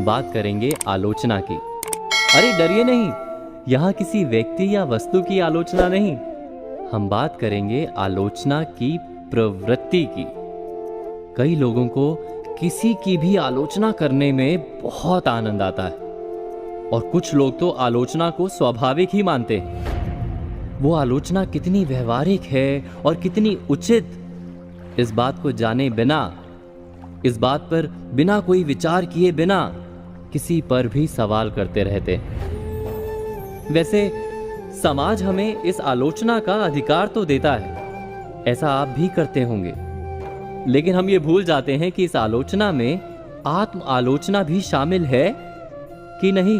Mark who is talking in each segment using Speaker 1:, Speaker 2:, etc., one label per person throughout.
Speaker 1: हम बात करेंगे आलोचना की। अरे डरिए नहीं, यहाँ किसी व्यक्ति या वस्तु की आलोचना नहीं, हम बात करेंगे आलोचना की प्रवृत्ति की। कई लोगों को किसी की भी आलोचना करने में बहुत आनंद आता है और कुछ लोग तो आलोचना को स्वाभाविक ही मानते हैं। वो आलोचना कितनी व्यवहारिक है और कितनी उचित, इस बात को जाने बिना, इस बात पर बिना कोई विचार किए बिना किसी पर भी सवाल करते रहते हैं। वैसे समाज हमें इस आलोचना का अधिकार तो देता है, ऐसा आप भी करते होंगे, लेकिन हम ये भूल जाते हैं कि इस आलोचना में आत्म आलोचना भी शामिल है कि नहीं।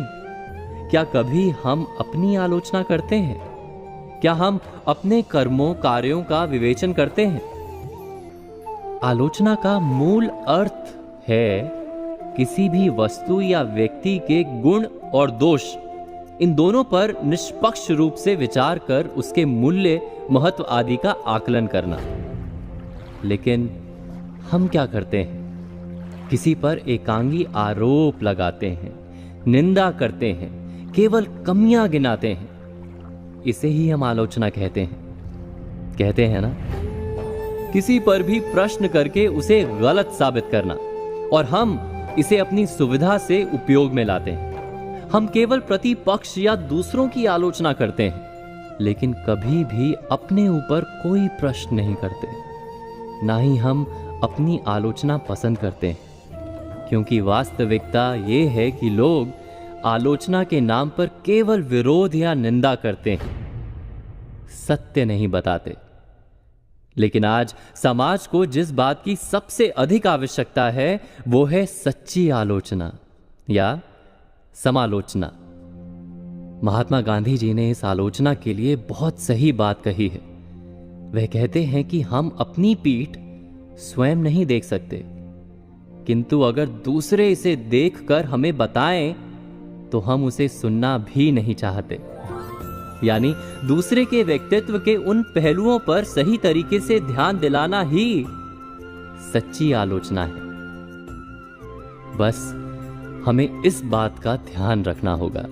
Speaker 1: क्या कभी हम अपनी आलोचना करते हैं? क्या हम अपने कर्मों कार्यों का विवेचन करते हैं? आलोचना का मूल अर्थ है किसी भी वस्तु या व्यक्ति के गुण और दोष, इन दोनों पर निष्पक्ष रूप से विचार कर उसके मूल्य, महत्व आदि का आकलन करना। लेकिन हम क्या करते हैं? किसी पर एकांगी आरोप लगाते हैं, निंदा करते हैं, केवल कमियां गिनाते हैं। इसे ही हम आलोचना कहते हैं ना। किसी पर भी प्रश्न करके उसे गलत साबित करना और हम इसे अपनी सुविधा से उपयोग में लाते हैं। हम केवल प्रतिपक्ष या दूसरों की आलोचना करते हैं, लेकिन कभी भी अपने ऊपर कोई प्रश्न नहीं करते। ना ही हम अपनी आलोचना पसंद करते हैं, क्योंकि वास्तविकता ये है कि लोग आलोचना के नाम पर केवल विरोध या निंदा करते हैं, सत्य नहीं बताते। लेकिन आज समाज को जिस बात की सबसे अधिक आवश्यकता है वो है सच्ची आलोचना या समालोचना। महात्मा गांधी जी ने इस आलोचना के लिए बहुत सही बात कही है। वह कहते हैं कि हम अपनी पीठ स्वयं नहीं देख सकते, किंतु अगर दूसरे इसे देखकर हमें बताएं तो हम उसे सुनना भी नहीं चाहते। यानी दूसरे के व्यक्तित्व के उन पहलुओं पर सही तरीके से ध्यान दिलाना ही सच्ची आलोचना है। बस हमें इस बात का ध्यान रखना होगा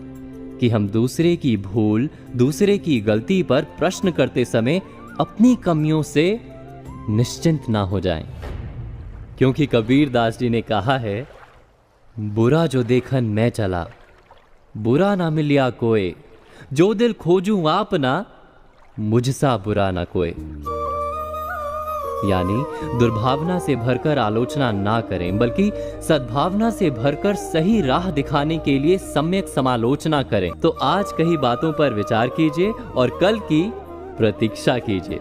Speaker 1: कि हम दूसरे की भूल, दूसरे की गलती पर प्रश्न करते समय अपनी कमियों से निश्चिंत ना हो जाएं, क्योंकि कबीर दास जी ने कहा है, बुरा जो देखन मैं चला, बुरा ना मिलिया कोई, जो दिल खोजूं आपना, मुझसा बुरा ना कोई। यानी दुर्भावना से भरकर आलोचना ना करें, बल्कि सद्भावना से भरकर सही राह दिखाने के लिए सम्यक समालोचना करें। तो आज कही बातों पर विचार कीजिए और कल की प्रतीक्षा कीजिए।